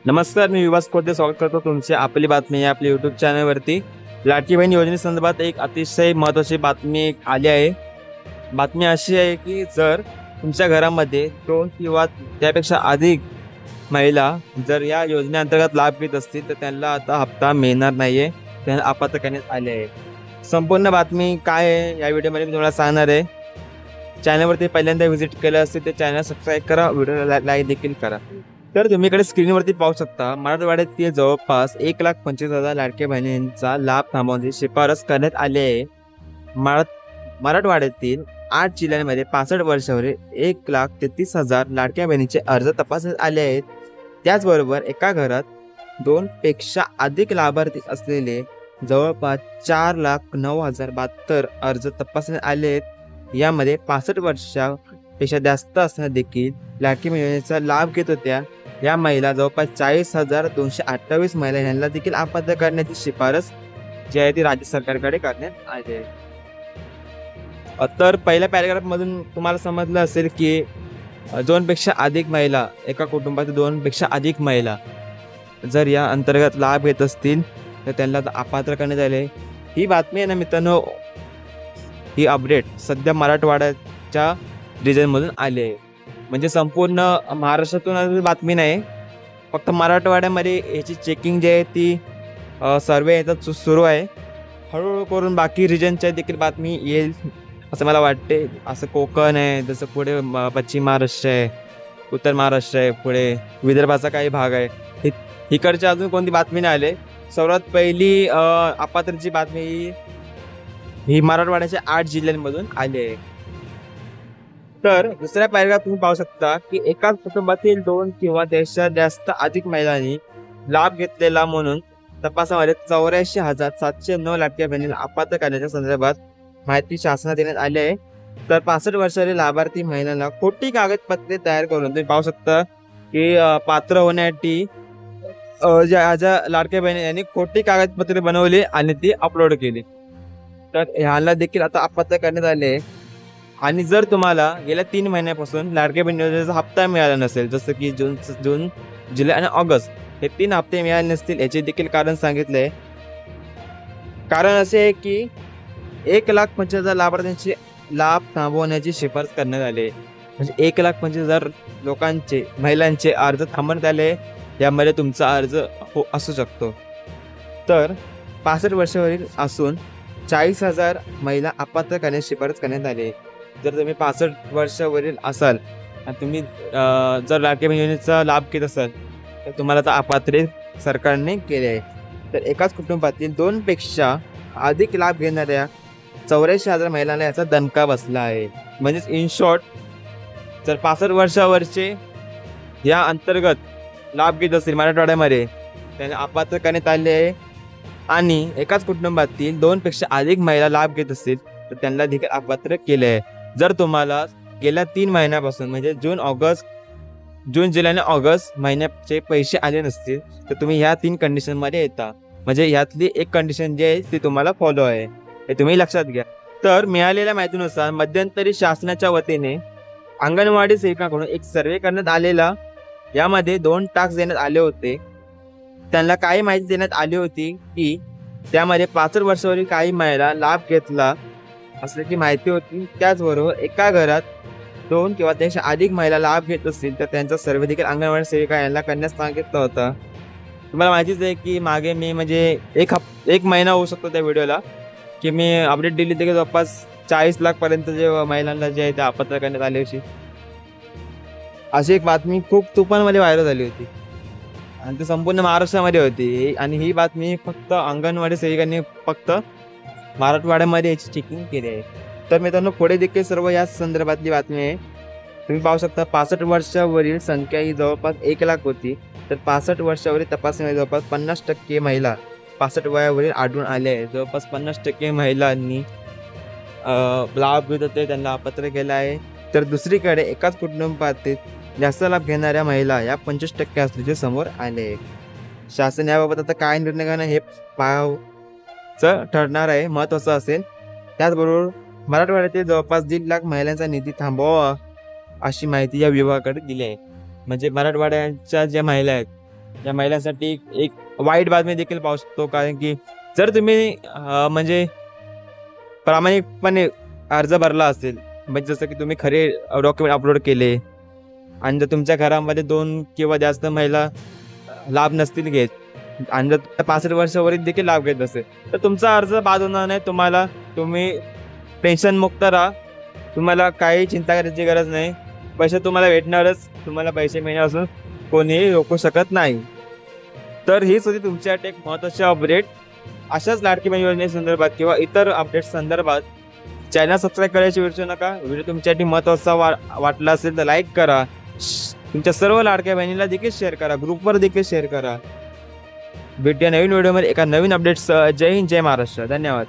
नमस्कार, मी विवास कोटे स्वागत करतो तुमचे आपली बातमी या आपल्या यूट्यूब चॅनलवरती. लाडकी बहीण योजनेसंदर्भात एक अतिशय महत्त्वाची बातमी आली आहे. बातमी अशी आहे की जर तुमच्या घरामध्ये 2 किंवा त्यापेक्षा अधिक महिला जर या योजनेअंतर्गत लाभ घेत असतील तर त्यांना आता हप्ता मिळणार नाही आहे. त्यांना अपात्र करण्यात आले आहे. संपूर्ण बातमी काय आहे या व्हिडिओमध्ये मी तुम्हाला सांगणार आहे. चॅनलवरती पहिल्यांदा व्हिजिट केलं असेल तर चॅनल सबस्क्राईब करा, व्हिडिओला लाईक देखील करा. तर तुम्ही इकडे स्क्रीनवरती पाहू शकता, मराठवाड्यातील जवळपास 1,25,000 लाडक्या बहिणींचा लाभ थांबवण्याची शिफारस करण्यात आली आहे. मराठवाड्यातील 8 जिल्ह्यांमध्ये 65 वर्षावरील 1,33,000 लाडक्या बहिणींचे अर्ज तपासण्यात आले आहेत. त्याचबरोबर एका घरात 2 पेक्षा अधिक लाभार्थी असलेले जवळपास 4,09,072 अर्ज तपासण्यात आले आहेत. यामध्ये 65 वर्षापेक्षा जास्त असणाऱ्या देखील लाडकी बहीण योजनेचा लाभ घेत होत्या. या महिला जवळपास 40,228 महिला यांना देखील अपात्र करण्याची शिफारस जी आहे ती राज्य सरकारकडे करण्यात आली आहे. तर पहिल्या पॅराग्राफमधून तुम्हाला समजलं असेल की 2 पेक्षा अधिक महिला, एका कुटुंबातील 2 पेक्षा अधिक महिला जर या अंतर्गत लाभ घेत असतील तर त्यांना अपात्र करण्यात आले. ही बातमी आहे ना मित्रांनो, ही अपडेट सध्या मराठवाड्याच्या रिजनमधून आली आहे. म्हणजे संपूर्ण महाराष्ट्रातून बातमी नाही, फक्त मराठवाड्यामध्ये याची चेकिंग जी आहे ती सर्वे याचा सुरू आहे. हळूहळू करून बाकी रिजनच्या देखील बातमी येईल असं मला वाटते. असं कोकण आहे, जसं पुढे पश्चिम महाराष्ट्र आहे, उत्तर महाराष्ट्र आहे, पुढे विदर्भाचा काही भाग आहे, इकडच्या अजून कोणती बातमी नाही आली. सर्वात पहिली अपात्रची बातमी ही मराठवाड्याच्या 8 जिल्ह्यांमधून आली आहे. तर दुसऱ्या पॅराग्राफ तुम्ही पाहू शकता की एकाच कुटुंबातील 2 किंवा त्यापेक्षा जास्त अधिक महिलांनी लाभ घेतलेला म्हणून तपासामध्ये 84,709 लाडक्या बहिणींना अपात्र करण्याच्या संदर्भात माहिती शासनात देण्यात आली आहे. तर 65 वर्षातील लाभार्थी महिलांना खोटी कागदपत्रे तयार करून तुम्ही पाहू शकता की पात्र होण्यासाठी ज्या लाडक्या बहिणी यांनी खोटी कागदपत्रे बनवली आणि ती अपलोड केली. तर ह्याला देखील आता अपात्र करण्यात आले. आणि जर तुम्हाला गेल्या 3 महिन्यापासून लाडक्या बहीण योजनेचा हप्ता मिळाला नसेल, जसं की जून, जुलै आणि ऑगस्ट हे 3 हप्ते मिळाले नसतील, याचे देखील कारण सांगितले. कारण असे आहे की 1,25,000 लाभार्थ्यांचे लाभ थांबवण्याची शिफारस करण्यात आली. म्हणजे 1,25,000 लोकांचे, महिलांचे अर्ज थांबवण्यात आले. यामध्ये तुमचा अर्ज असू शकतो. तर 65 वर्षावरील असून 40,000 महिला अपात्र करण्याची शिफारस करण्यात आली. जर तुम्ही 65 वर्षावरील असाल आणि तुम्ही जर लाडक्या बहीण योजनेचा लाभ घेत असाल तर तुम्हाला आता अपात्र सरकारने केले आहे. तर एकाच कुटुंबातील 2 पेक्षा अधिक लाभ घेणाऱ्या 84,000 महिलांना याचा दणका बसला आहे. म्हणजेच इन शॉर्ट, जर 65 वर्षावरचे या अंतर्गत लाभ घेत असतील मराठवाड्यामध्ये त्यांना अपात्र करण्यात आले आहे. आणि एकाच कुटुंबातील 2 पेक्षा अधिक महिला लाभ घेत असतील तर त्यांना देखील अपात्र केले आहे. जर तुम्हाला गेल्या 3 महिन्यापासून म्हणजे जून, जुलै आणि ऑगस्ट महिन्याचे पैसे आले नसतील तर तुम्ही ह्या 3 कंडिशनमध्ये येता. म्हणजे ह्यातली एक कंडिशन जी आहे ती तुम्हाला फॉलो आहे, हे तुम्ही लक्षात घ्या. तर मिळालेल्या माहितीनुसार मध्यंतरी शासनाच्या वतीने अंगणवाडी सेविकांकडून एक सर्वे करण्यात आलेला. यामध्ये 2 टास्क देण्यात आले होते. त्यांना काही माहिती देण्यात आली होती की त्यामध्ये 65 वर्षावरील काही महिला लाभ घेतला असल्याची माहिती होती. त्याचबरोबर एका घरात 2 किंवा त्यापेक्षा अधिक महिला लाभ घेत असतील तर त्यांचा सर्वे देखील अंगणवाडी सेविका यांना करण्यास सांगितलं होतं. तुम्हाला माहितीच आहे की मागे मी म्हणजे एक महिना होऊ शकतो त्या व्हिडिओला की मी अपडेट दिली होती की जवळपास 40 लाखपर्यंत जे महिलांना जे आहे ते अपात्र करण्यात आले होते. अशी एक बातमी खूप तुफानमध्ये व्हायरल झाली होती आणि ती संपूर्ण महाराष्ट्रामध्ये होती. आणि ही बातमी फक्त अंगणवाडी सेविकांनी फक्त मराठवाड्यामध्ये याची चेकिंग केली आहे. तर मित्रांनो, पुढे देखील सर्व या संदर्भातली बातमी आहे. तुम्ही पाहू शकता 65 वर्षावरील संख्या ही जवळपास 1,00,000 होती. तर 65 वर्षावरील तपासणीमध्ये जवळपास 50% महिला 65 वयावरील आढळून आले आहे. जवळपास 50% महिलांनी लाभ घेत होते त्यांना अपात्र केलं आहे. तर दुसरीकडे एकाच कुटुंबातील जास्त लाभ घेणाऱ्या महिला या 25% असल्याचे समोर आले. शासन याबाबत आता काय निर्णय घेणं हे पाहायचं ठरणार आहे, महत्त्वाचं असेल. त्याचबरोबर मराठवाड्यातील जवळपास 1,50,000 महिलांचा निधी थांबवावा अशी माहिती या विभागाकडे दिली आहे. म्हणजे मराठवाड्याच्या ज्या महिला आहेत या महिलांसाठी एक वाईट बातमी देखील पाहू शकतो, कारण की जर तुम्ही म्हणजे प्रामाणिकपणे अर्ज भरला असेल, म्हणजे जसं की तुम्ही खरे डॉक्युमेंट अपलोड केले आणि जर तुमच्या घरामध्ये 2 किंवा जास्त महिला लाभ नसतील घेत आणि जर 65 वर्षावरील देखील लाभ घेत असेल, तर तुमचा अर्ज बाद होणार नाही. तुम्ही पेन्शनमुक्त राहा. तुम्हाला काही चिंता करायची गरज नाही. पैसे तुम्हाला भेटणारच. तुम्हाला पैसे मिळण्यापासून कोणीही रोखू शकत नाही. तर हीच होती तुमच्यासाठी एक महत्त्वाची अपडेट. अशाच लाडकी बहीण योजनेसंदर्भात किंवा इतर अपडेट्स संदर्भात चॅनल सबस्क्राईब करायची विसरू नका. व्हिडिओ तुमच्यासाठी महत्त्वाचा वाटला असेल तर लाईक करा. तुमच्या सर्व लाडक्या बहिणीला देखील शेअर करा. ग्रुपवर देखील शेअर करा. भेटूया नवीन व्हिडिओमध्ये एका नवीन अपडेट्ससह. जय हिंद, जय महाराष्ट्र. धन्यवाद.